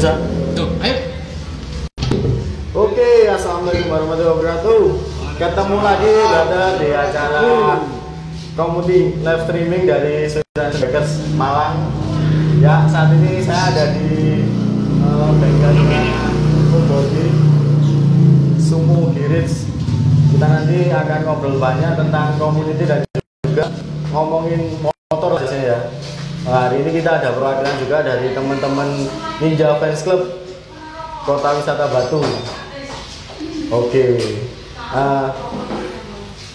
Bisa? Tuh, ayo. Oke, assalamualaikum warahmatullahi wabarakatuh. Ketemu lagi berada di acara community live streaming dari Sweet Bakers Malang. Ya, saat ini saya ada di bengkelnya Full Sumo Giris. Kita nanti akan ngobrol banyak tentang community dan juga ngomongin motor aja ya. Hari ini kita ada perwakilan juga dari teman-teman Ninja Fans Club Kota Wisata Batu. Oke.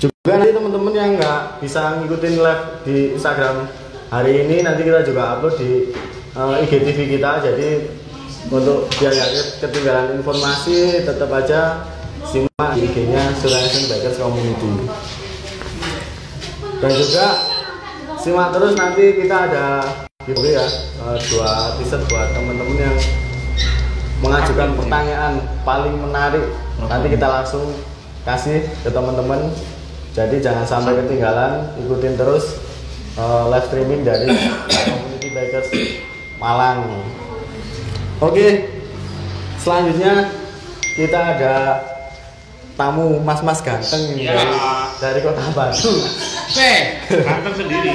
Juga nanti teman-teman yang nggak bisa ngikutin live di Instagram hari ini, nanti kita juga upload di IGTV kita. Jadi untuk biar nggak ketinggalan informasi, tetap aja simak IG-nya Sweet Bakers Community. Dan juga simak terus, nanti kita ada giveaway ya, 2 t-shirt buat teman-teman yang mengajukan pertanyaan paling menarik. Nanti kita langsung kasih ke teman-teman. Jadi jangan sampai ketinggalan, ikutin terus live streaming dari Community Bakers Malang. Oke, selanjutnya kita ada tamu mas-mas ganteng ya, dari Kota Batu. Ganteng sendiri.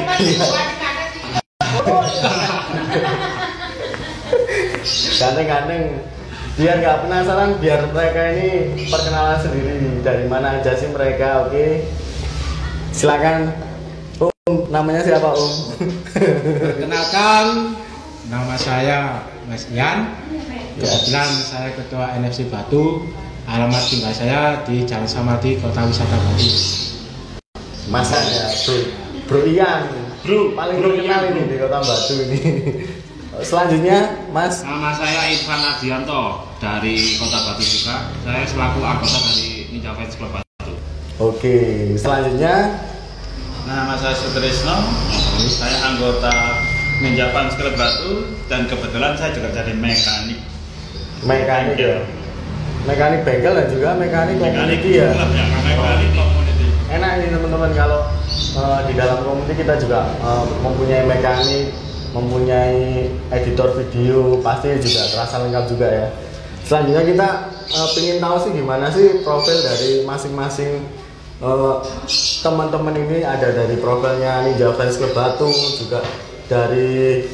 Ganteng-ganteng. Biar nggak penasaran, biar mereka ini perkenalan sendiri dari mana aja sih mereka. Oke, silakan. Namanya siapa Perkenalkan, nama saya Mas Ian. Kebetulan saya ketua NFC Batu. Alamat tinggal saya di Jalan Samardi, Kota Wisata Batu. Mas ya, Bro Ian. Paling terkenal ini di Kota Batu ini. Selanjutnya, Mas. Nama saya Irfan Ardianto dari Kota Batu juga. Saya selaku anggota dari Ninja Fans Club Batu. Oke, selanjutnya. Nama saya Sutrisno. Saya anggota Ninja Fans Club Batu dan kebetulan saya juga jadi mekanik. Mekanik ya. Mekanik bengkel dan juga mekanik community ya. Mekanik community. Enak ini teman-teman, kalau di dalam community kita juga mempunyai mekanik, mempunyai editor video, pasti juga terasa lengkap juga ya. Selanjutnya kita pengen tahu sih gimana sih profil dari masing-masing teman-teman ini. Ada dari profilnya Ninja Fans Club Batu, juga dari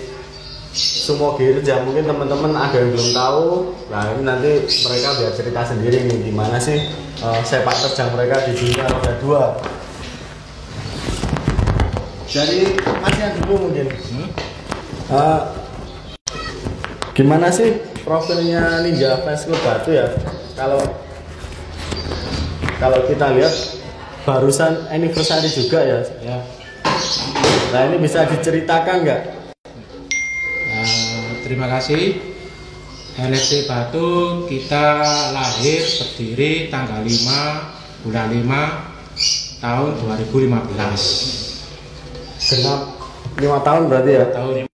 Sumo Giris ya. Mungkin teman-teman ada yang belum tahu. Nah, ini nanti mereka biar cerita sendiri nih gimana sih sepak terjang mereka di dunia roda 2. Jadi Mas yang dulu mungkin gimana sih profilnya Ninja Fans Club Batu ya? Kalau kita lihat barusan anniversary juga ya. Nah, ini bisa diceritakan nggak? Terima kasih. NFC Batu kita lahir berdiri tanggal 5 bulan 5 tahun 2015. Genap 5 tahun berarti ya? Tahun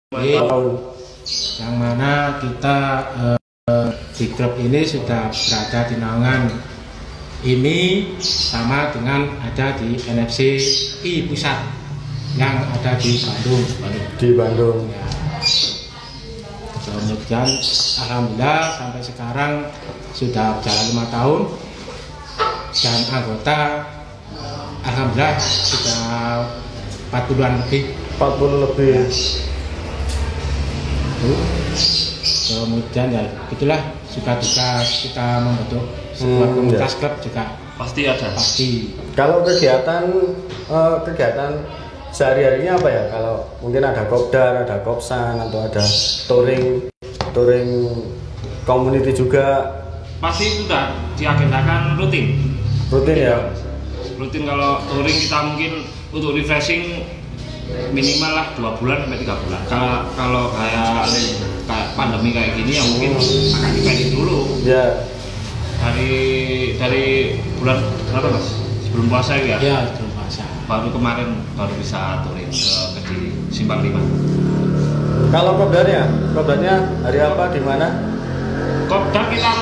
yang mana kita di grup ini sudah berada di naungan ini sama dengan ada di NFC I Pusat yang ada di Bandung. Di Bandung. Ya. Kemudian alhamdulillah sampai sekarang sudah berjalan 5 tahun dan anggota alhamdulillah sudah 40-an lebih. 40 lebih. Kemudian ya itulah suka duka kita membentuk sebuah komunitas klub juga Pasti ada. pasti. Kalau kegiatan sehari-harinya apa ya? Kalau mungkin ada kopdar, ada kopsan, atau ada touring community juga. Pasti sudah diagendakan rutin. Rutin ya? Rutin. Kalau touring kita mungkin untuk refreshing minimal lah 2 bulan sampai 3 bulan. Kalau kayak pandemi kayak gini ya mungkin akan dipending dulu. Ya. Dari bulan berapa Mas? Sebelum puasa ya? Ya belum puasa. Kemarin baru bisa touring ke Kediri, Simpang 5. Kalau kopdarnya hari apa, di mana? Kopdar kita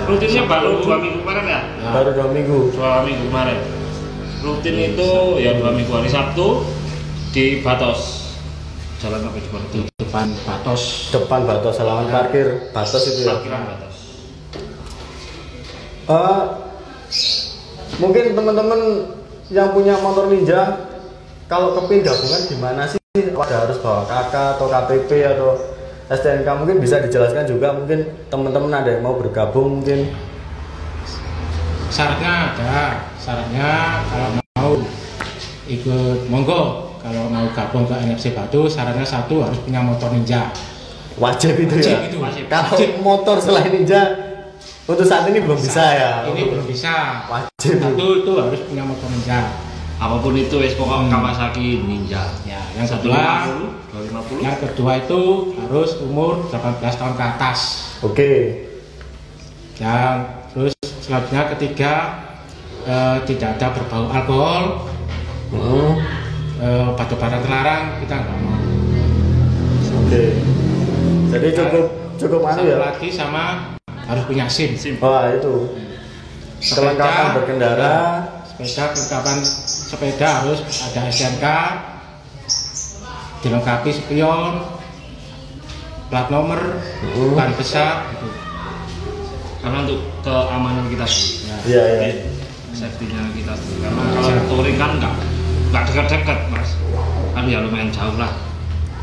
rutinnya baru 2 minggu kemarin ya? Baru 2 minggu. 2 minggu kemarin. Rutin itu ya 2 minggu, hari Sabtu di Batos. Jalan apa seperti itu? depan Batos. Depan Batos, halaman parkir Batos itu ya. Parkiran batas. Mungkin teman-teman yang punya motor Ninja, kalau kepin gabungan gimana sih? Ada harus bawa KK atau KTP atau STNK, mungkin bisa dijelaskan juga, mungkin teman-teman ada yang mau bergabung mungkin. Syaratnya ada, syaratnya kalau mau ikut monggo, kalau mau gabung ke NFC Batu syaratnya satu harus punya motor Ninja. Wajib itu Wajib ya. itu. Kalau Wajib. motor selain Ninja untuk saat ini belum bisa ya. Ini belum bisa. Wajib. Satu itu harus punya motor Ninja. Apapun itu wes pokok Kawasaki Ninja. Ya, yang kedua, 250. yang kedua itu harus umur 18 tahun ke atas. Oke. Dan terus selanjutnya ketiga tidak ada berbau alkohol, obat-obatan terlarang kita nggak mau. Oke. Jadi cukup anu Satu ya. lagi sama harus punya SIM. Wah, itu. Kelengkapan berkendara. Kelengkapan sepeda harus ada STNK, dilengkapi spion, plat nomor, ban besar, gitu. Karena untuk keamanan kita sendiri. Iya, iya. Safety-nya kita sendiri. Karena kalau touring kan nggak dekat-dekat mas, kan ya lumayan jauh lah.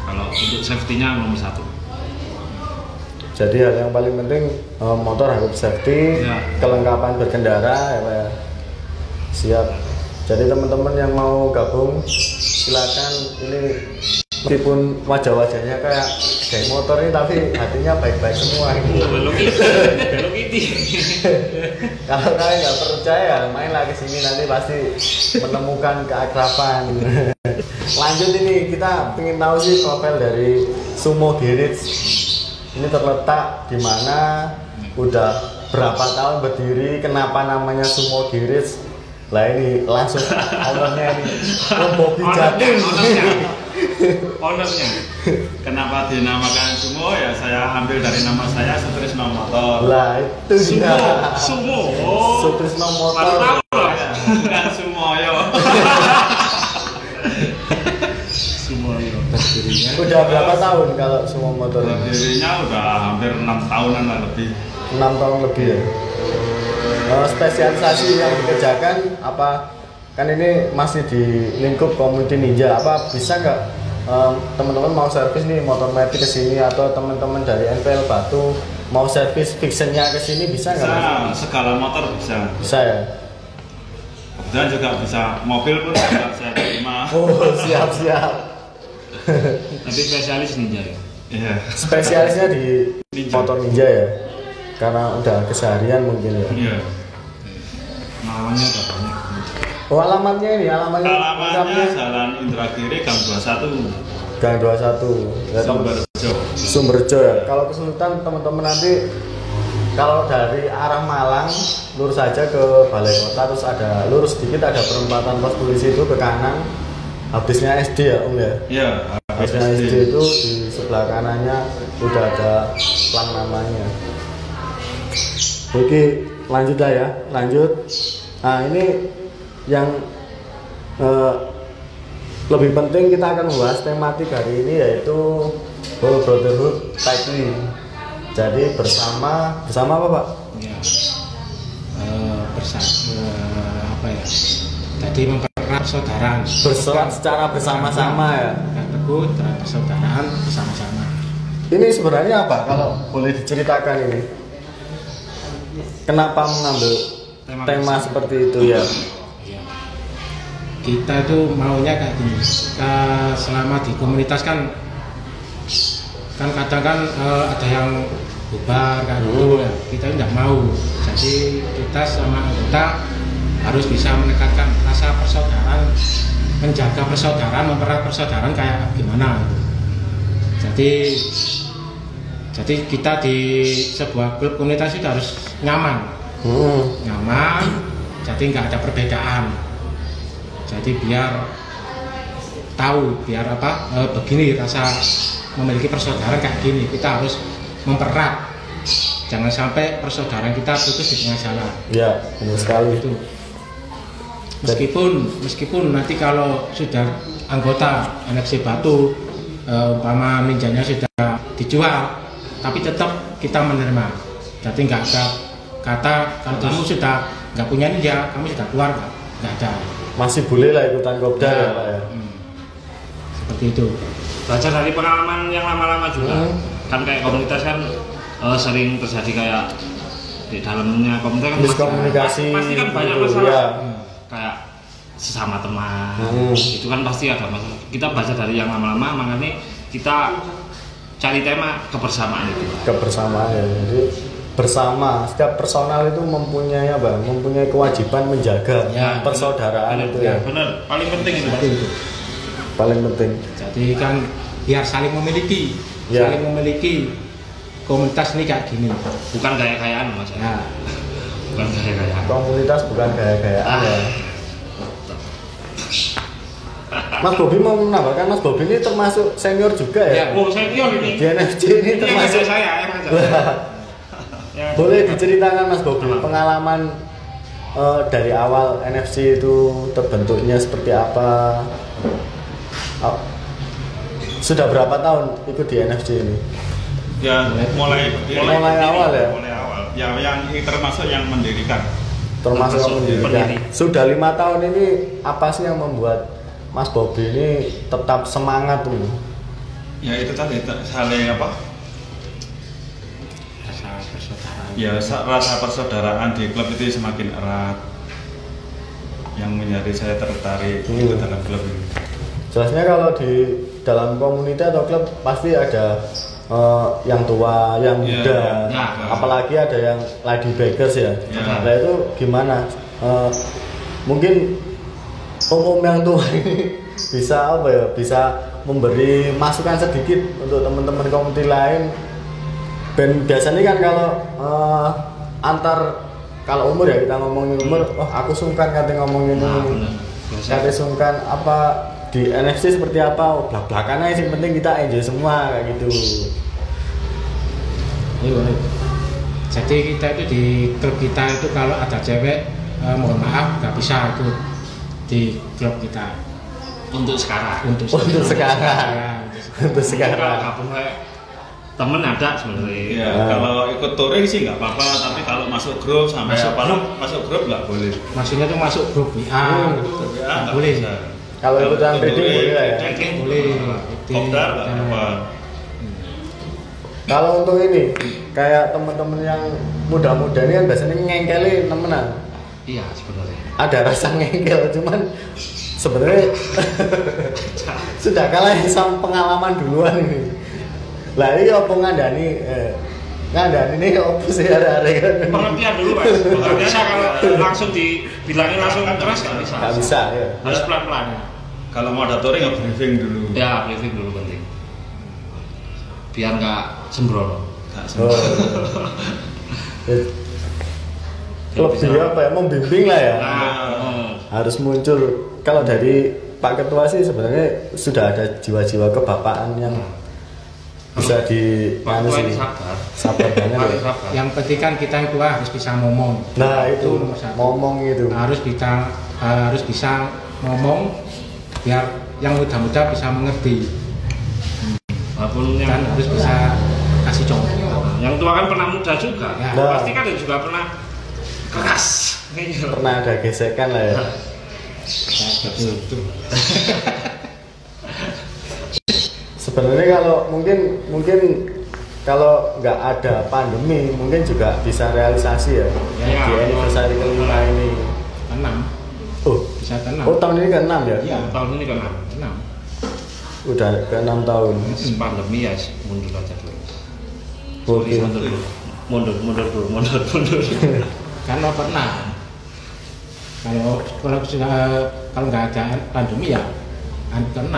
Kalau untuk safety-nya nomor satu. Jadi hal yang paling penting motor harus safety, Ya. kelengkapan berkendara ya Pak ya. Siap. Jadi teman-teman yang mau gabung silakan, ini meskipun wajah-wajahnya kayak geng motor ini tapi hatinya baik-baik semua ini. Belok ini. Kalau kalian nggak percaya mainlah ke sini, nanti pasti menemukan keakraban. Lanjut, ini kita ingin tahu sih profil dari Sumo Garage. Ini terletak di mana, udah berapa tahun berdiri, kenapa namanya Sumo Garage? Lah ini langsung ownernya ini Bobi Jatim. Ownernya. Kenapa dinamakan Sumo? Ya saya ambil dari nama saya, Sutrisno Motor. Lah itu dia. Sumo. Sutrisno Baru Motor. tahu loh. Bukan Sumoyo. Sumoyo. Berdirinya Udah berapa tahun kalau Sumo Motor ini? Berdirinya udah hampir 6 tahunan lah lebih. 6 tahun lebih ya. Spesialisasi yang dikerjakan apa? Kan ini masih di lingkup Community Ninja. Apa bisa nggak teman-teman mau servis nih motor matic ke sini, atau teman-teman dari NPL Batu mau servis fixennya ke sini, bisa nggak? Mas? Bisa, segala motor bisa. Bisa ya. Kemudian juga bisa mobil pun juga saya terima. Oh, siap. Tapi spesialis Ninja ya. Iya. Spesialisnya di Ninja. motor Ninja ya. Karena udah keseharian mungkin ya. Iya. Namanya udah banyak. Oh, alamatnya ini, alamatnya Alamatnya Jalan Indragiri Gang 21. Gang 21. Ya, Sumberjo. Sumberjo ya. Kalau kesulitan teman-teman nanti kalau dari arah Malang lurus saja ke Balai Kota, terus ada lurus sedikit ada perempatan pos polisi itu ke kanan. Habisnya SD ya Om ya. Iya. Habisnya SD itu di sebelah kanannya udah ada plang namanya. Oke, lanjut lah ya. Lanjut. Nah, ini yang lebih penting kita akan membahas tematik hari ini, yaitu Whole Brotherhood Cycling. Jadi bersama apa Pak? ya, apa ya? Tadi mempererat persaudaraan. Secara bersama-sama ya. Yang teguh terhadap persaudaraan bersama-sama. Ini sebenarnya apa? Kalau boleh diceritakan ini, kenapa mengambil tema seperti itu ya? Ya. Kita itu maunya kayak gini. Selama di komunitas kan kadang kan ada yang bubar kan gitu ya. Kita tidak mau. Jadi kita sama anggota harus bisa menekankan rasa persaudaraan, menjaga persaudaraan, mempererat persaudaraan kayak gimana gitu. Jadi kita di sebuah klub komunitas itu harus nyaman, jadi nggak ada perbedaan. Jadi biar tahu, biar begini rasa memiliki persaudaraan kayak gini, kita harus mempererat. Jangan sampai persaudaraan kita putus di tengah jalan. Ya, benar sekali. Itu. Meskipun nanti kalau sudah anggota NFC Batu umpama ninjanya sudah dijual, tapi tetap kita menerima. Jadi nggak ada kata kalau kamu sudah nggak punya ninja, kamu sudah keluar, nggak ada. Masih boleh lah ikutan kopdar ya Pak ya. Seperti itu. Belajar dari pengalaman yang lama-lama juga. Kan kayak komunitas kan sering terjadi kayak di dalamnya komunitas kan Miskomunikasi pasti kan banyak gitu, masalah. ya. Kayak sesama teman. Itu kan pasti ada masalah. Kita belajar dari yang lama-lama, makanya kita cari tema kebersamaan itu. Kebersamaan ya. Jadi bersama setiap personal itu mempunyai apa? Mempunyai kewajiban menjaga Ya, persaudaraan Benar, itu ya. benar. Paling penting itu, Mas. Seperti itu. Paling penting. Jadi kan biar saling memiliki, Ya. saling memiliki komunitas ini kayak gini. Bukan gaya-gayaan, Mas. Ya, Bukan gaya-gayaan. Komunitas bukan gaya-gayaan ya. Mas Bobi mau menambahkan, Mas Bobi ini termasuk senior juga ya? Ya. Oh, senior ini. Di NFC ini Ini yang termasuk. ngajak saya, yang ngajak. Yang- Boleh diceritakan Mas Bobi pengalaman dari awal NFC itu terbentuknya seperti apa? Sudah berapa tahun ikut di NFC ini? Ya mulai awal ya? Mulai awal. Yang termasuk yang mendirikan. Termasuk Termasuk mendirikan. pendiri. Sudah 5 tahun ini apa sih yang membuat Mas Bobi ini tetap semangat tuh? Ya itu tadi saling apa? rasa persaudaraan. Ya rasa persaudaraan di klub itu semakin erat. Yang menjadi saya tertarik itu dalam klub ini. Jelasnya kalau di dalam komunitas atau klub pasti ada yang tua, yang Ya, muda, ya. apalagi ada yang lady bakers ya. Ya. Nah itu gimana? Mungkin om yang tua ini bisa apa ya? Bisa memberi masukan sedikit untuk teman-teman komunitas lain. Dan biasanya kan kalau kalau umur ya kita ngomongin umur, aku sungkan kata ngomongin Nah, ini. benar. Biasa. Kata sungkan apa di NFC seperti apa? Belak-belakan aja sih, penting kita enjoy semua kayak gitu. Iya. Jadi kita itu di klub kita itu kalau ada cewek, mohon maaf nggak bisa ikut di klub kita Untuk sekarang. untuk Untuk sekarang. Ya, Untuk Kalau sekarang. gabung kayak temen ada sebenarnya. Ya, kalau ikut touring sih nggak apa-apa, tapi kalau masuk grup sampai masuk grup nggak boleh. maksudnya itu masuk grup WA itu nggak boleh. Kalau ikutan trading boleh lah ya. Trading Boleh. Kopdar nggak apa. Kalau untuk ini kayak teman-teman yang muda-muda ini kan biasanya ngengkelin temenan. Iya sebenarnya. Ada rasa ngengkel cuman sebenarnya sudah kalah sama pengalaman duluan ini. Lah ini apa ngandani ini apa sih ada-ada kan? Pengertian dulu Mas. Pengertiannya kalau langsung dibilangin langsung keras nggak bisa. Nggak bisa ya. Harus pelan-pelan. Kalau mau ada touring ya briefing dulu. Ya briefing dulu penting. Biar nggak sembrono. Nggak Oh. Biar Lebih bisa- apa ya, membimbing lah ya. Nah, Harus muncul. Kalau dari Pak Ketua sih sebenarnya sudah ada jiwa-jiwa kebapaan yang bisa di Pak Ketua ini sih. sabar. Sabar banget Paling ya. sabar. Yang penting kan kita yang tua harus bisa ngomong. Nah itu nomor satu. ngomong itu. Harus bisa ngomong biar yang muda-muda bisa mengerti Walaupun yang dan harus bisa kasih contoh. yang tua kan pernah muda juga. Ya. Nah. Pasti kan juga pernah keras. Iya. Pernah ada gesekan lah ya. Kayak gitu. Sebenarnya kalau mungkin kalau nggak ada pandemi mungkin juga bisa realisasi ya, Ya. di anniversary kelima ini. Enam, Oh, bisa ke-6. oh tahun ini ke-6 ya? Iya. Tahun ini kan 6. Udah ke-6 tahun. pandemi ya mundur aja dulu. Oke. Mundur dulu. Mundur. Karena pernah. Kalau nggak ada pandemi ya ke-6.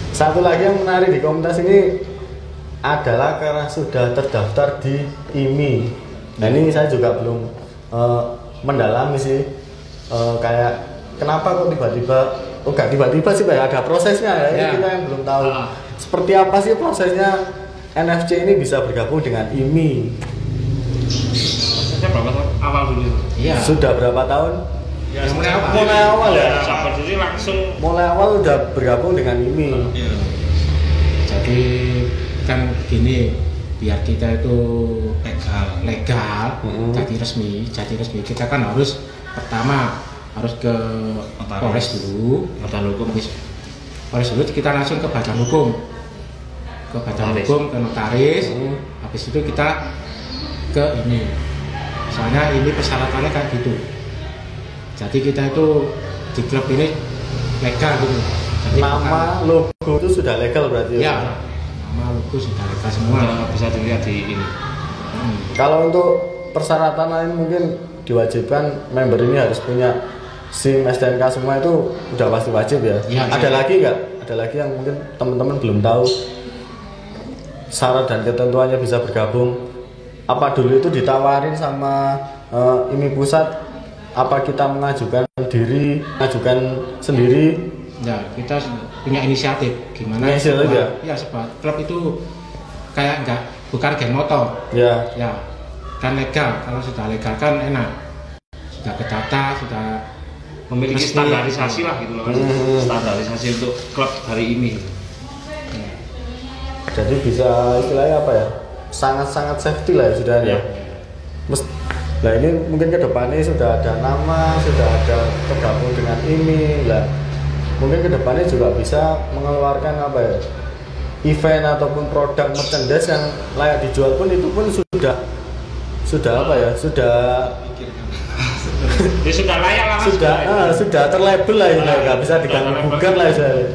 Satu lagi yang menarik di komunitas ini adalah karena sudah terdaftar di IMI. Nah ini saya juga belum mendalami sih, kayak kenapa kok tiba-tiba, nggak tiba-tiba sih Pak, ya, ada prosesnya ya, ini Ya. kita yang belum tahu. Ah. Seperti apa sih prosesnya NFC ini bisa bergabung dengan IMI? Prosesnya berapa tahun? Awal dulu. Iya. Sudah berapa tahun? Ya, Yang mulai sejak- awal. Mulai awal ya? Sabar dulu langsung Mulai awal udah bergabung dengan IMI. Iya. Jadi kan gini, biar kita itu legal, jadi resmi kita kan harus pertama harus ke Polres dulu, badan hukum. Polres dulu kita langsung ke badan hukum, ke notaris. Habis itu kita ke ini. Soalnya ini persyaratannya kayak gitu. Jadi kita itu di klub ini legal gitu. Jadi nama logo itu sudah legal berarti ya? Nama logo sudah legal semua. Bisa dilihat di ini. Kalau untuk persyaratan lain mungkin diwajibkan member ini harus punya SIM STNK semua, itu udah pasti wajib ya? Ya, ada lagi nggak? Ada lagi yang mungkin teman-teman belum tahu syarat dan ketentuannya bisa bergabung? Apa dulu itu ditawarin sama IMI pusat? Apa kita mengajukan sendiri? Ya, kita punya inisiatif. Gimana? Inisiatif ya? Ya, sebab klub itu kayak bukan geng motor. Ya. Ya, kan legal. Kalau sudah legal kan enak. Sudah ketata, sudah memiliki resmi. Standarisasi lah gitu loh kan. Standarisasi untuk klub hari ini. Jadi bisa istilahnya apa ya? Sangat-sangat safety lah ya sudah ya. Nah ini mungkin kedepannya sudah ada nama, sudah ada tergabung dengan ini lah. Mungkin kedepannya juga bisa mengeluarkan apa ya, event ataupun produk merchandise yang layak dijual pun itu pun sudah apa ya, sudah ya sudah layak lah mas. Sudah terlabel lah ya, nggak bisa diganggu gugat lah ya.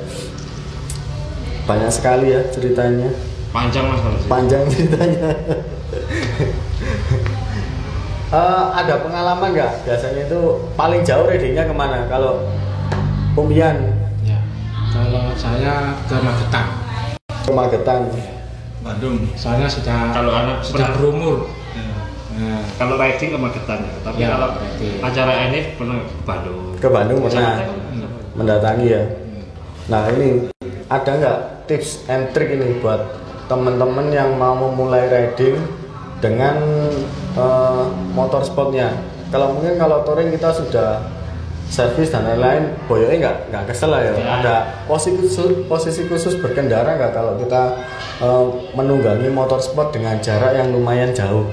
Banyak sekali ya ceritanya. Panjang mas kalau Panjang ceritanya. Ada pengalaman nggak? Biasanya itu paling jauh readingnya kemana? Kalau Pumian? Ya. Kalau saya ke Magetan. Ke Magetan. Bandung. Soalnya kalau anak sudah berumur. Nah, kalau riding ke Magetan ya. Tapi Ya, kalau riding. acara NF pernah ke Bandung. Ke Bandung pernah mendatangi ya. Nah ini ada nggak tips and trick ini buat teman-teman yang mau memulai riding dengan motor sportnya? Kalau touring kita sudah servis dan lain-lain, boyoknya nggak kesel lah ya. Ada posisi khusus berkendara nggak kalau kita menunggangi motor sport dengan jarak yang lumayan jauh?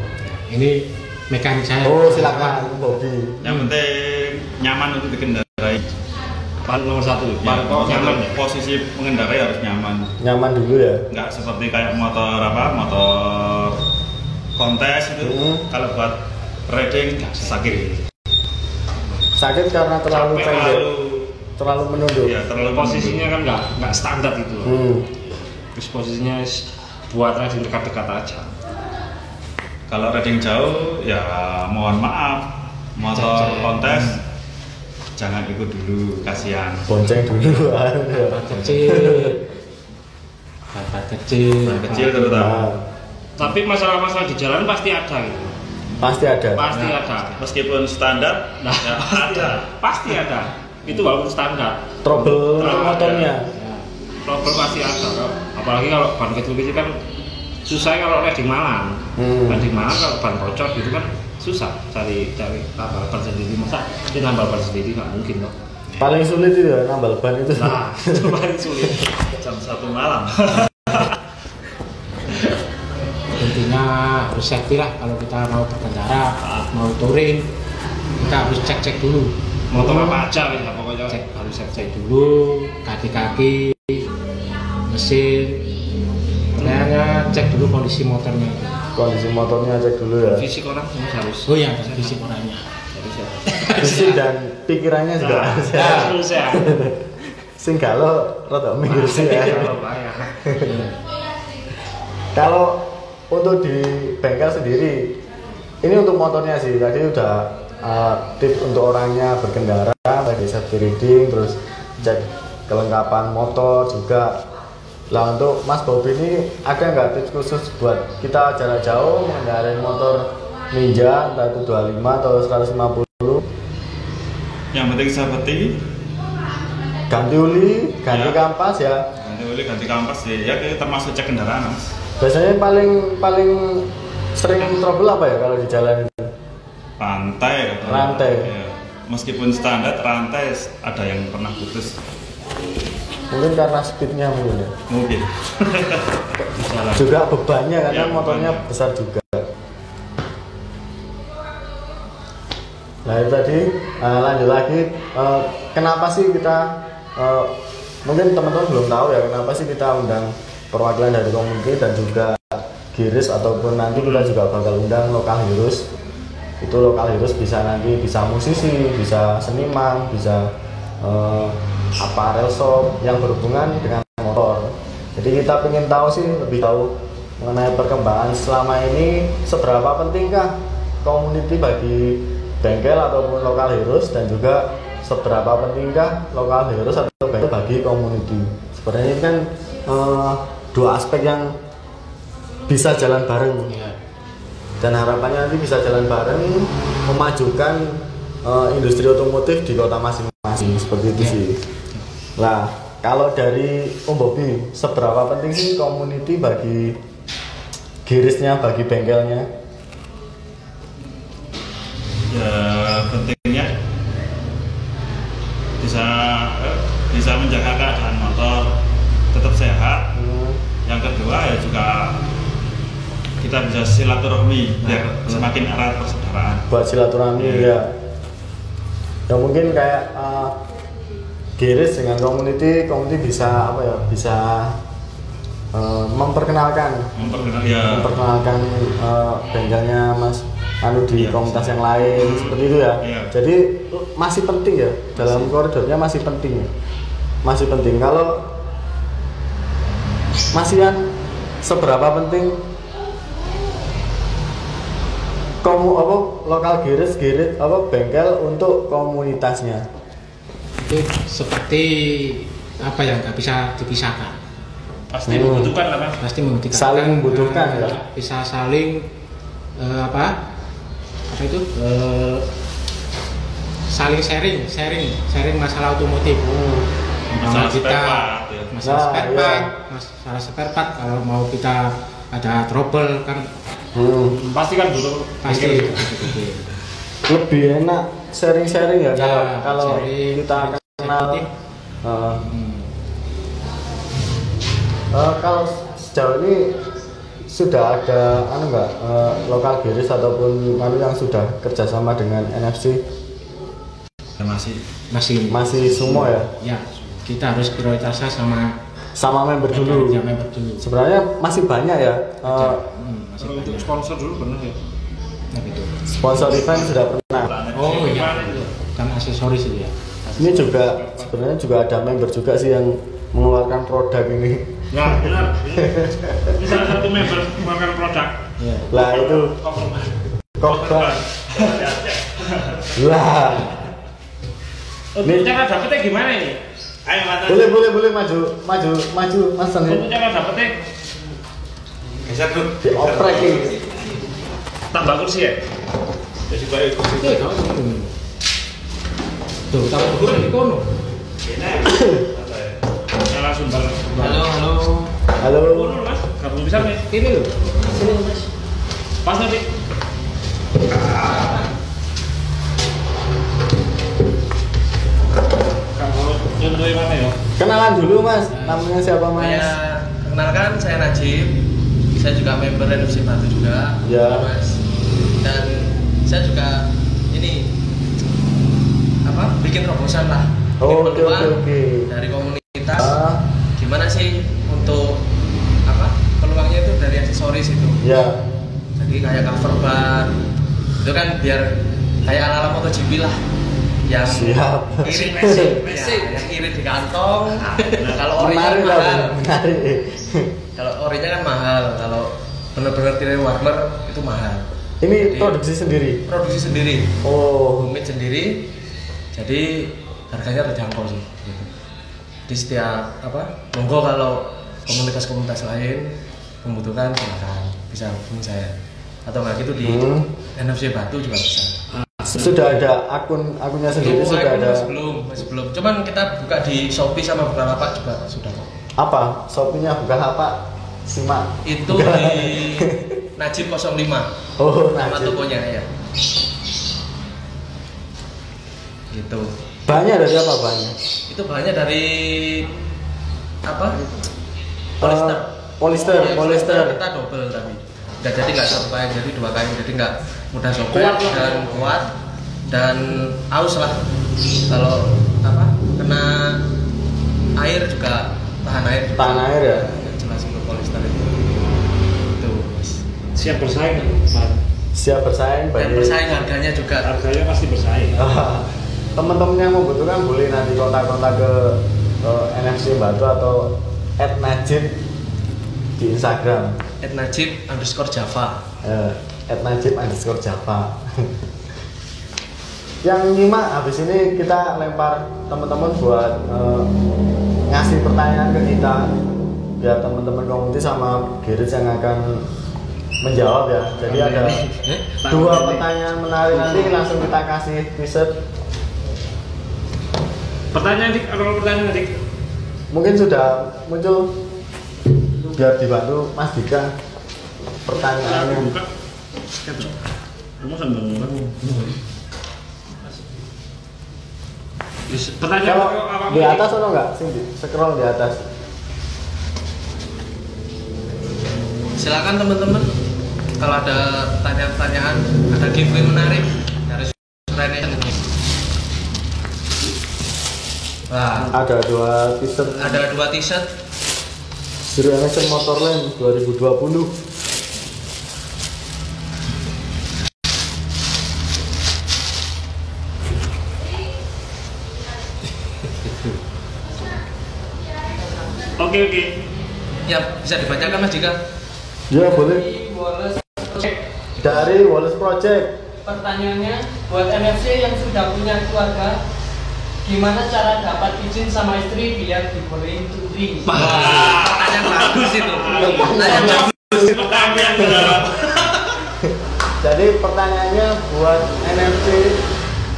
Ini mekanik saya. Oh silakan Bobby. Yang penting nyaman untuk dikendarai. Nomor satu, Ya, nyaman ya. posisi mengendarai harus nyaman. Nyaman dulu ya. Nggak seperti kayak motor kontes itu. Kalau buat riding sakit. Sakit karena terlalu Sampai pendek, terlalu menunduk. Ya, terlalu Posisinya kan nggak standar itu loh. Terus posisinya buat riding dekat-dekat aja. Kalau riding jauh ya mohon maaf, motor kontes jangan ikut dulu, kasihan. Bonceng dulu. Kecil. Kecil terutama. Tapi masalah-masalah di jalan pasti ada gitu. Pasti ada. Pasti Nah, ada. Meskipun standar, Nah, ya ada. Pasti ada. Itu walaupun standar. Trouble motornya. Trouble pasti ada. Apalagi kalau ban kecil-kecil kan susah kalau riding malam. Riding malam kalau ban bocor gitu kan susah cari nambal ban sendiri. Masa dia nambal ban sendiri nggak mungkin loh. Paling sulit itu ya nambal ban itu. Nah, itu paling sulit. Jam 1 malam. Intinya harus safety lah kalau kita mau berkendara, mau touring, kita harus cek dulu. Motor apa aja ya pokoknya. Harus cek dulu kaki-kaki, mesin. Kayaknya cek dulu kondisi motornya. Kondisi motornya cek dulu ya. Fisik orang harus. Oh ya, fisik orangnya. Fisik dan pikirannya juga harus ya. Harus ya. Sing galau rada minggir sih ya. Kalau untuk di bengkel sendiri, ini untuk motornya sih. Tadi udah tips untuk orangnya berkendara, tadi safety riding, terus cek kelengkapan motor juga. Lah untuk Mas Bobby ini ada nggak tips khusus buat kita jarak jauh mengendarai motor Ninja, entah itu 25 atau 150? Yang penting safety, Ganti uli, ganti Ya. kampas ya. ganti kampas ya itu termasuk cek kendaraan, Mas. Biasanya paling sering trouble apa ya kalau di jalan itu? Rantai. Rantai. Ya. Meskipun standar rantai ada yang pernah putus. Mungkin karena speednya mungkin ya. Mungkin. Juga bebannya karena Ya, motornya bebannya. besar juga. Nah itu tadi lanjut lagi, kenapa sih kita mungkin teman-teman belum tahu ya kenapa sih kita undang perwakilan dari community dan juga Giris, ataupun nanti kita juga bakal undang Local Heroes. Itu Local Heroes bisa nanti bisa musisi, bisa seniman, bisa apparel shop yang berhubungan dengan motor. Jadi kita ingin tahu sih, lebih tahu mengenai perkembangan selama ini, seberapa pentingkah community bagi bengkel ataupun Local Heroes, dan juga seberapa pentingkah Local Heroes atau bengkel bagi community. Sebenarnya ini kan dua aspek yang bisa jalan bareng, dan harapannya nanti bisa jalan bareng memajukan industri otomotif di kota masing-masing, seperti itu sih. Nah, kalau dari Om Bobby, seberapa penting sih community bagi Girisnya, bagi bengkelnya? Ya pentingnya bisa menjaga keadaan motor tetap sehat. Yang kedua ya juga kita bisa silaturahmi biar semakin erat persaudaraan. Buat silaturahmi ya. Ya mungkin kayak Giris dengan community bisa apa ya? Bisa memperkenalkan bengkelnya Mas di komunitas yang lain, seperti itu ya. Jadi masih penting ya, dalam koridornya masih penting. Kalau masih kan seberapa penting lokal Giris bengkel untuk komunitasnya? Itu seperti apa yang nggak bisa dipisahkan. Pasti membutuhkan apa? Pasti membutuhkan. Saling membutuhkan ya. Bisa saling apa itu? Saling sharing masalah otomotif. Masalah Kita spare part, ya. masalah spare Nah, part, iya. masalah spare part. Kalau mau kita ada trouble kan Pasti kan butuh. pasti mikir. Lebih enak sharing ya, Ya, kalau sharing, kita kenal. otomotif. Kalau sejauh ini sudah ada Local Giris ataupun yang sudah kerjasama dengan NFC? Ya, masih Masih semua ya, Ya, kita harus prioritasnya sama member dulu. ya, member dulu. Sebenarnya masih banyak ya. Masih Kalau untuk banyak. sponsor dulu benar ya. Nah, gitu. Sponsor event sudah pernah. Oh iya, kan aksesoris itu ya. Ini juga sebenarnya juga ada member juga sih yang mengeluarkan produk ini. Ya benar. Ini salah satu member mengeluarkan produk. Ya. Lah itu Kokban. Lah. Untuk cara dapetnya gimana ini? Ayo Mas. Boleh maju Mas San. Untuk cara dapetnya geser dulu. Dioprek ini. tambah kursi ya. Jadi baik kursi. Oke, kalau ini. Tuh, tahu kurang di kono. Salah sumber. Halo. Halo. Kono Mas, gabung bisa nih. Ini loh. Sini, Mas. Pas nanti. Kamu nyontohin mana ya? Kenalan dulu Mas, namanya siapa Mas? Ya, kenalkan saya Najib. Saya juga member NFC Batu juga. Ya. Mas. Dan saya juga ini bikin terobosan lah. Oh, Bikin peluang oke. dari komunitas. Ah, Gimana sih untuk peluangnya itu dari aksesoris itu. ya. Jadi kayak cover bar. Itu kan biar kayak ala-ala MotoGP lah. Yang Siap. irit ya, yang irit di kantong. Kalau orinya Menarik kan mahal. lah, menarik. Kalau orinya kan mahal, kalau benar-benar tire warmer itu mahal. Ini Jadi, produksi sendiri. Produksi sendiri, Oh, homemade sendiri, jadi harganya terjangkau sih. Gitu. Di setiap monggo kalau komunitas-komunitas lain membutuhkan silakan bisa hubungi saya. Atau nggak gitu di NFC Batu juga bisa. sudah ada akunnya sendiri, sudah ada. Masih belum. Cuman kita buka di Shopee sama Bukalapak juga sudah kok. Apa? Shopee-nya bukan apa? Simak. Itu di Najib 05. Oh, Nama Najib. tokonya ya. Gitu. Banyak dari apa banyak? Itu bahannya dari apa polister. Polister. Kita double tapi nggak satu kain, jadi 2 kain, jadi nggak mudah sobek dan kuat dan aus lah. Kalau apa kena air juga tahan air. Tahan air ya. Jelas untuk polister itu. Itu. Siap bersaing kan, Pak? Siap bersaing. Dan bersaing harganya juga. Harganya pasti bersaing. Teman-teman yang membutuhkan boleh nanti kontak-kontak ke NFC Batu atau @najib di Instagram. @najib_java. @najib_java. Yang nyimak habis ini kita lempar teman-teman buat ngasih pertanyaan ke kita, biar teman-teman komunitas sama Giris yang akan menjawab ya. Jadi ada 2 pertanyaan menarik, nanti langsung kita kasih t-shirt. Pertanyaan Dik, kalau pertanyaan Dik. Mungkin sudah muncul, biar dibantu Mas Dika pertanyaannya. Buka. Kamu sambil pertanyaan Kalau di atas atau enggak? Scroll di atas. Silakan teman-teman, kalau ada pertanyaan-pertanyaan, ada giveaway menarik dari Surenation. Wah, Ada 2 t-shirt ada 2 t-shirt. Surenation Motorland 2020. Oke. Ya, bisa dibacakan Mas Dika. Ya boleh. Dari Wallace Project. Pertanyaannya buat NFC yang sudah punya keluarga, gimana cara dapat izin sama istri biar dibolehin cuti? Pertanyaan bagus itu. Pertanyaan bagus. Jadi pertanyaannya buat NFC,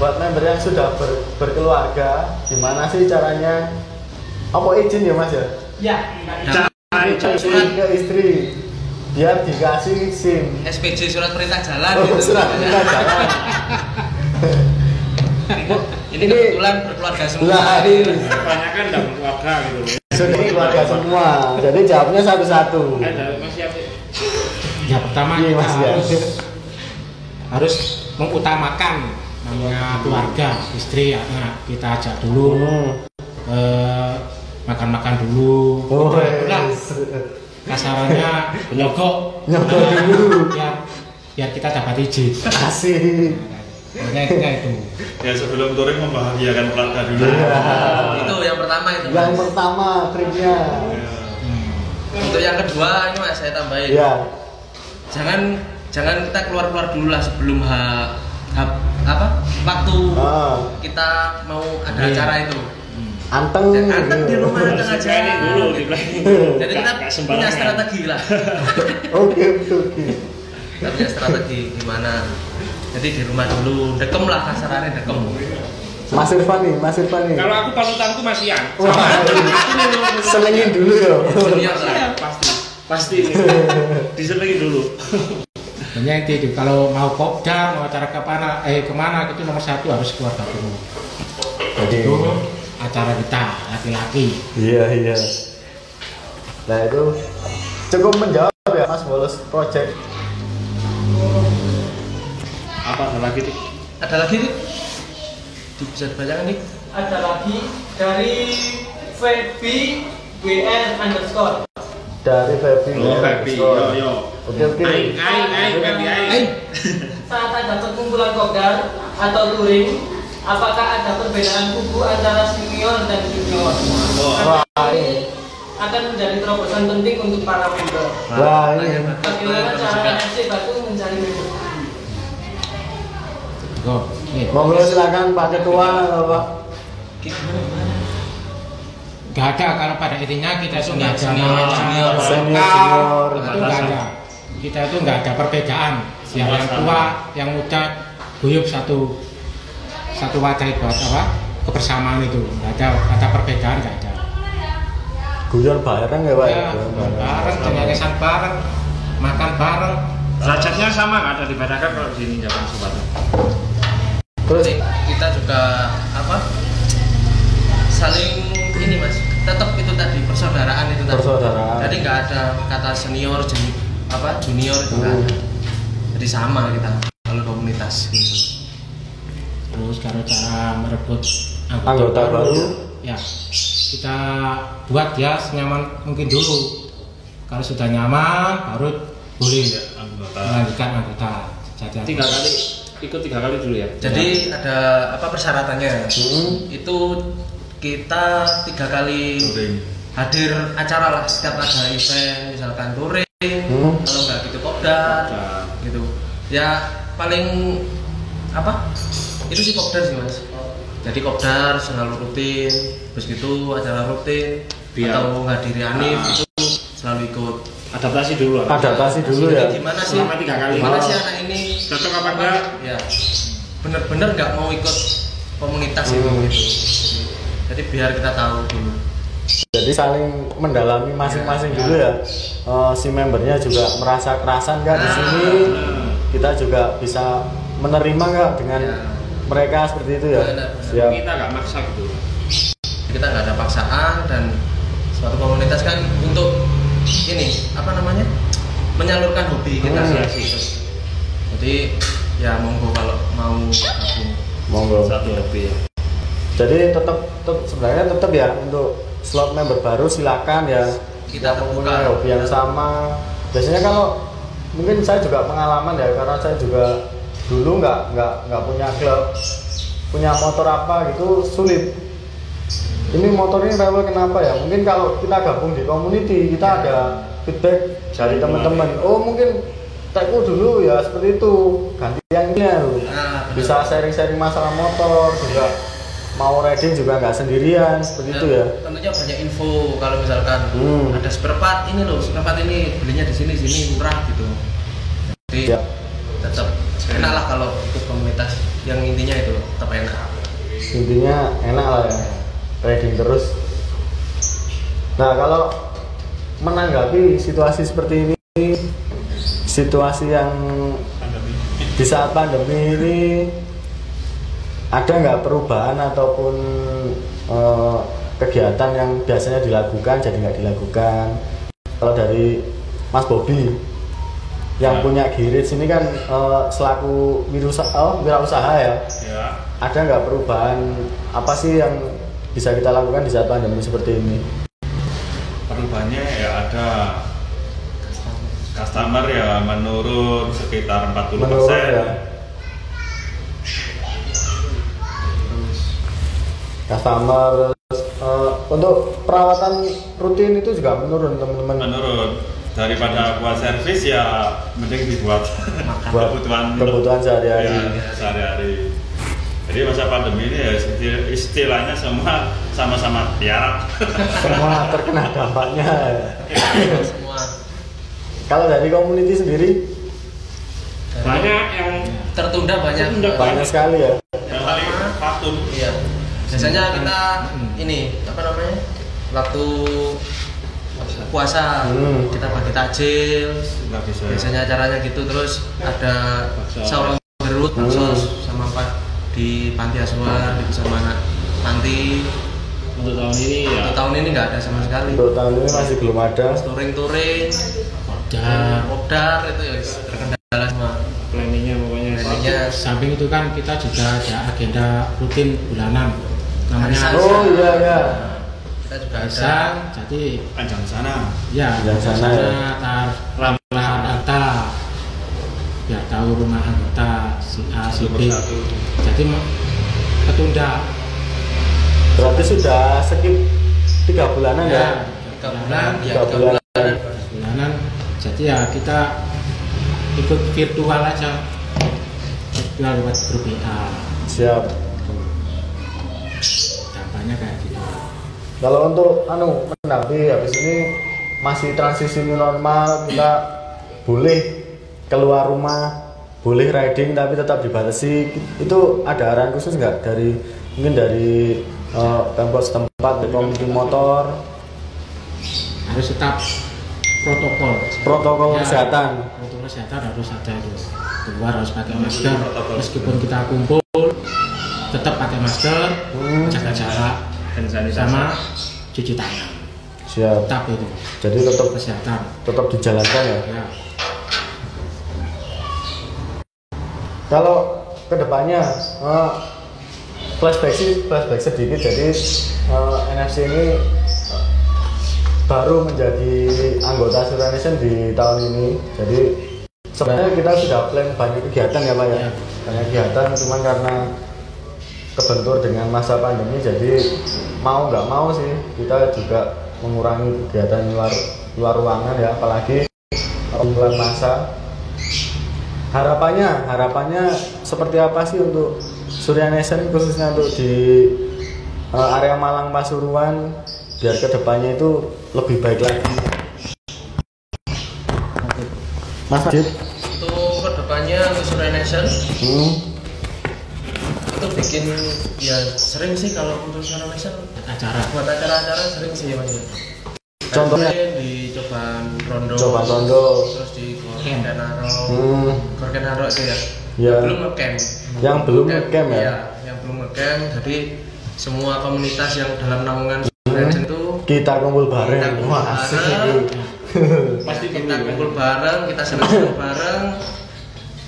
buat member yang sudah berkeluarga, gimana sih caranya? Apa izin ya Mas ya? Ya, Izin ke istri biar dikasih SIM. SPJ surat perintah jalan Oh, gitu. surat perintah jalan. Ini kebetulan berkeluarga semua. Lah ini Kebanyakan dalam keluarga gitu. sudah keluarga semua. Jadi jawabnya satu-satu. Ada Mas siap. Ya pertama Iya, kita Mas, ya. harus mengutamakan namanya keluarga, istri, anak. Kita ajak dulu makan-makan dulu. Oh, Udah, kasarannya nyogok dulu. biar kita dapat izin. Kasih. Pokoknya itu. Ya sebelum touring membahagiakan keluarga dulu. Iya. Itu yang pertama itu. Yang Mas. pertama triknya. Untuk yang kedua ini Mas saya tambahin. Ya. Jangan kita keluar dulu lah sebelum waktu kita mau ada Iya. acara itu. Anteng. Anteng di rumah anteng aja. Planning dulu di planning. Jadi kita Nggak punya sembarangan. strategi lah. Oke. Kita punya strategi gimana. Jadi di rumah dulu, dekem lah kasarannya dekem. Mas Irfan nih. Kalau aku panutanku Mas Ian. Wah, selengin dulu ya. Junior lah. Pasti diselengin dulu. Hanya itu kalau mau kopdar, mau acara kemana itu nomor 1 harus keluarga dulu. Jadi Itu acara kita laki-laki. iya. Nah itu cukup menjawab ya Mas Wallace Project. Apa ada lagi Dik? Ada lagi nih? Bisa dibacakan nih? ada lagi dari Feby WR_. Dari Feby. Happy. Yo. Oke. Aing, Feby. Saat ada perkumpulan kopdar atau touring, apakah ada perbedaan kubu antara senior dan junior? Wah, ini. Akan menjadi terobosan penting untuk para member. Wah, ini. Bagaimana cara NFC Batu mencari member? Go. Nih. Monggo silakan Pak Ketua, Pak. Gak ada, kalau pada intinya kita itu nggak ada Senior, senior. itu nggak ada. Kita itu nggak ada perbedaan. Yang tua, yang muda, guyup satu wadah buat apa? Kebersamaan itu. Nggak ada perbedaan, nggak ada. Guyon bareng ya Pak. Ya, bareng, cengengesan bareng, makan bareng. Derajatnya sama nggak ada dibedakan kalau di ini zaman sobat. Terus Kita juga saling ini Mas, tetap itu tadi persaudaraan itu tadi. Persaudaraan. Jadi nggak ada kata senior, junior itu nggak ada. Jadi sama kita kalau komunitas gitu. Terus kalau cara merebut Anggota baru. ya kita buat dia senyaman mungkin dulu. Kalau sudah nyaman baru boleh Anggota. melanjutkan anggota. Jadi 3 kali ikut 3 kali dulu ya. Jadi ada persyaratannya? Itu kita 3 kali Touring. hadir acara lah, setiap ada event misalkan touring, kalau nggak gitu kopdar gitu ya, paling itu sih kopdar sih mas. Jadi kopdar selalu rutin, terus gitu acara rutin atau ngadiri Anif itu selalu ikut. Adaptasi dulu. Adaptasi dulu ya. Gimana sih? Selama 3 kali. Gimana sih anak ini? Cocok apa enggak? Ya, bener-bener nggak mau ikut komunitas itu. Jadi biar kita tahu dulu. Jadi saling mendalami masing-masing dulu ya. Si membernya juga merasa kerasan nggak di sini. Kita juga bisa menerima nggak dengan mereka seperti itu ya. Siap. Kita nggak maksa gitu. Kita nggak ada paksaan, dan suatu komunitas kan untuk ini menyalurkan hobi kita sih. Jadi ya monggo kalau mau gabung. Monggo. Satu hobi ya. Jadi sebenarnya tetap ya untuk slot member baru silakan ya. Kita mempunyai terbuka. hobi yang sama. Biasanya kalau mungkin saya juga pengalaman ya, karena saya juga dulu nggak punya klub, punya motor apa gitu sulit. Ini motor ini rewel kenapa ya? Mungkin kalau kita gabung di community kita ada feedback dari teman-teman. Oh mungkin tekku dulu ya seperti itu, gantiannya bisa sharing-sharing masalah motor juga. Mau riding juga nggak sendirian seperti itu ya. Tentunya banyak info kalau misalkan ada spare part ini loh, spare part ini belinya di sini murah gitu. Jadi tetap enak lah kalau ikut komunitas, yang intinya itu tetap enak. Intinya enak lah ya, riding terus. Nah kalau menanggapi situasi seperti ini, situasi yang di saat pandemi ini, ada nggak perubahan ataupun kegiatan yang biasanya dilakukan jadi nggak dilakukan? Kalau dari Mas Bobby yang punya Girits ini kan selaku wirausaha ya, ada nggak perubahan apa sih yang bisa kita lakukan di saat pandemi seperti ini? Perubahannya ya ada customer ya menurun sekitar 40%. Menurun ya. Customer untuk perawatan rutin itu juga menurun teman-teman. Menurun. Daripada buat servis ya mending dibuat Buat kebutuhan sehari-hari. Ya, sehari-hari. Jadi masa pandemi ini ya istilahnya semua sama-sama tiarap. Semua terkena dampaknya. Semua Kalau dari community sendiri Banyak yang tertunda banyak. banyak sekali ya. Yang paling faktur. Iya. Biasanya kita ini waktu puasa kita bagi takjil. Nggak bisa. Biasanya acaranya gitu, terus ada saung gerut sama Pak di panti asuhan, di pusat anak panti. untuk tahun ini ya. Untuk tahun ini nggak ada sama sekali. Untuk tahun ini masih belum ada. Touring, kopdar itu ya terkendala semua. Planningnya pokoknya. Planningnya. Samping itu kan kita juga ada agenda rutin bulanan namanya Oh iya ya. Kita juga ada. Arisan, jadi Panjang sana. ya Yang sana ya. ramlah data ya tahu rumah anggota si A si B, jadi ketunda Berarti sudah skip 3 bulanan ya. 3 bulan, ya 3 3 bulan. bulanan, jadi ya kita ikut virtual aja, virtual lewat grup WA, Siap. dampaknya kayak gitu. Kalau untuk menanggapi habis ini masih transisi new normal, kita boleh keluar rumah, boleh riding tapi tetap dibatasi. Itu ada arahan khusus nggak dari mungkin dari pemkot setempat, dari komite motor, Harus tetap protokol protokol Ya, kesehatan? protokol kesehatan harus ada itu, keluar harus pakai masker, meskipun kita kumpul tetap pakai masker, jaga jarak Dan sanitizer. sama cuci tangan. Siap. tetap itu Jadi tetap kesehatan. dijalankan ya. Ya. Kalau kedepannya flashback sedikit. Jadi NFC ini baru menjadi anggota Surya Nation di tahun ini. Jadi sebenarnya kita sudah plan banyak kegiatan ya Pak ya. Banyak kegiatan, cuman karena kebentur dengan masa pandemi, jadi mau nggak mau sih kita juga mengurangi kegiatan luar ruangan ya, apalagi bulan masa. Harapannya seperti apa sih untuk Surya Nation, khususnya untuk di area Malang Pasuruan, biar kedepannya itu lebih baik lagi. Mas Najib? Untuk kedepannya untuk Surya Nation itu bikin ya sering sih kalau untuk Surya Nation buat acara-acara sering sih ya Mas. Contohnya di Cobaan Rondo, terus di Gorkenaro itu ya. Ya. Belum ngecamp. Yang belum ngecamp ya? Iya, yang belum ngecamp. Jadi semua komunitas yang dalam naungan Surya Nation itu kita kumpul bareng. Wah, asik itu. Pasti kita kumpul bareng, kita senang-senang bareng,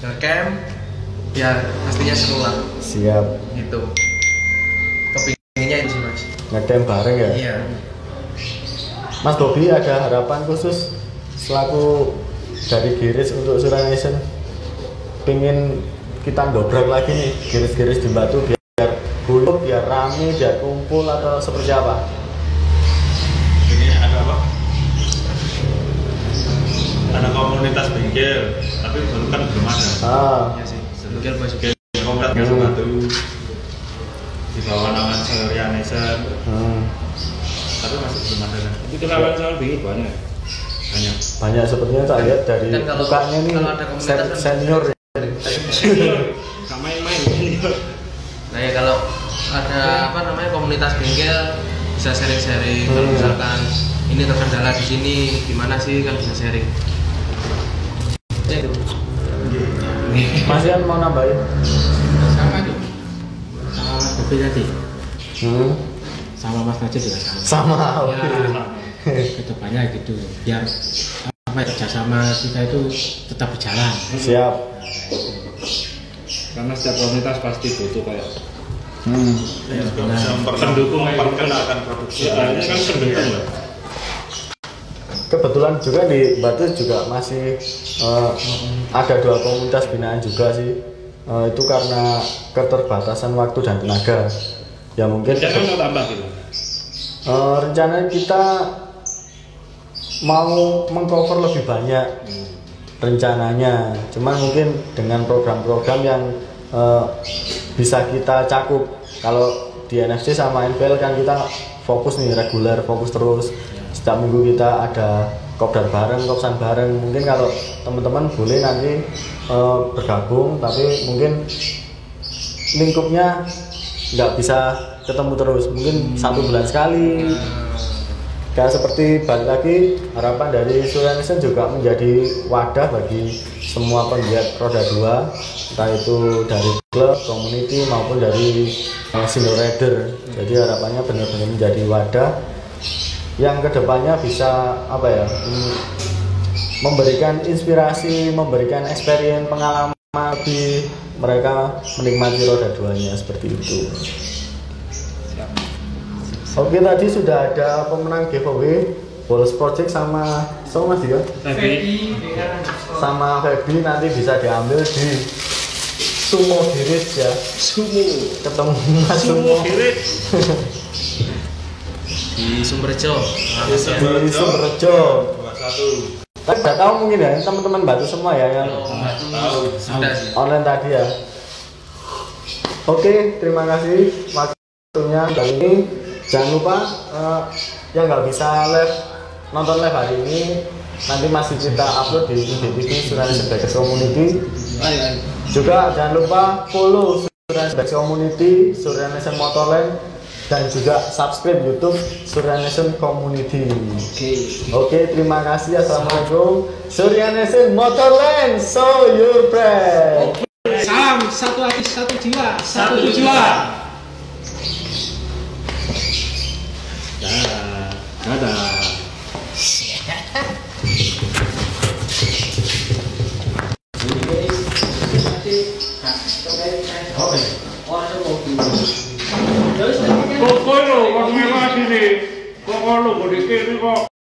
ngecamp. Ya pastinya seru lah. Siap. Gitu. Kepinginnya itu sih Mas. Ngecamp bareng ya? Iya. Mas Bobi ada harapan khusus selaku dari Giris untuk Surya Nation? Pingin kita dobrak lagi nih Giris-giris di Batu biar guyup, biar rame, biar kumpul, atau seperti apa? Ini ada apa? Ada komunitas bengkel, tapi baru kan belum ada. Iya sih. Bengkel Mas. Komunitas Batu di bawah naungan Surya Nation. Tapi masih belum ada kan? Tapi kenangan soal bingung banyak. Banyak sepertinya saya lihat dari Kan kalau- mukanya nih kalau ada komunitas kan- senior ya. Gak main-main ini. Nah ya kalau ada apa namanya komunitas bengkel bisa sharing-sharing. Kalau misalkan ini terkendala di sini, gimana sih kan bisa sharing. Ya, itu. Mas Ian mau nambahin? Sama tuh. Sama Mas Bobi tadi. Sama Mas Najib juga sama. Sama. Ya, kedepannya gitu. Biar apa ya, kerjasama kita itu tetap berjalan. Siap. Karena setiap komunitas pasti butuh kayak Juga bisa memperkenalkan produksi. ya, ini kan pendukung lah. Kebetulan juga di Batu juga masih ada 2 komunitas binaan juga sih. Itu karena keterbatasan waktu dan tenaga. Ya mungkin Jangan mau tambah gitu. rencananya kita mau mengcover lebih banyak rencananya, cuman mungkin dengan program-program yang bisa kita cakup. Kalau di NFC sama NPL kan kita fokus nih, reguler, fokus terus. Setiap minggu kita ada kopdar bareng, kopsan bareng. Mungkin kalau teman-teman boleh nanti bergabung, tapi mungkin lingkupnya nggak bisa ketemu terus, mungkin 1 bulan sekali. Kayak seperti balik lagi, harapan dari Surya Nation juga menjadi wadah bagi semua penggiat roda 2, entah itu dari klub, community maupun dari single rider. Jadi harapannya benar-benar menjadi wadah yang kedepannya bisa apa ya, memberikan inspirasi, memberikan experience, pengalaman bagi mereka menikmati roda 2-nya seperti itu. Oke, tadi sudah ada pemenang giveaway Bolos Project sama Mas ya? Sama Feby, nanti bisa diambil di Sumo Giris ya. Ketemu Mas Sumo Di Sumberjo. di Sumberjo. 21. Tapi nggak tahu mungkin ya teman-teman Batu semua ya yang Sudah sih. online tadi ya. Oke, terima kasih waktunya kali ini. Jangan lupa yang nggak bisa nonton live hari ini, nanti masih kita upload di IGTV Surya Nation Bikers Community. Juga jangan lupa follow Surya Nation Bikers Community, Surya Nation Motorland, dan juga subscribe YouTube Surya Nation Community. Oke, terima kasih. Assalamualaikum. Surya Nation Motorland, show your brand. Salam, satu hati, satu jiwa, satu tujuan. Dadah. kok lu kok dikene kok.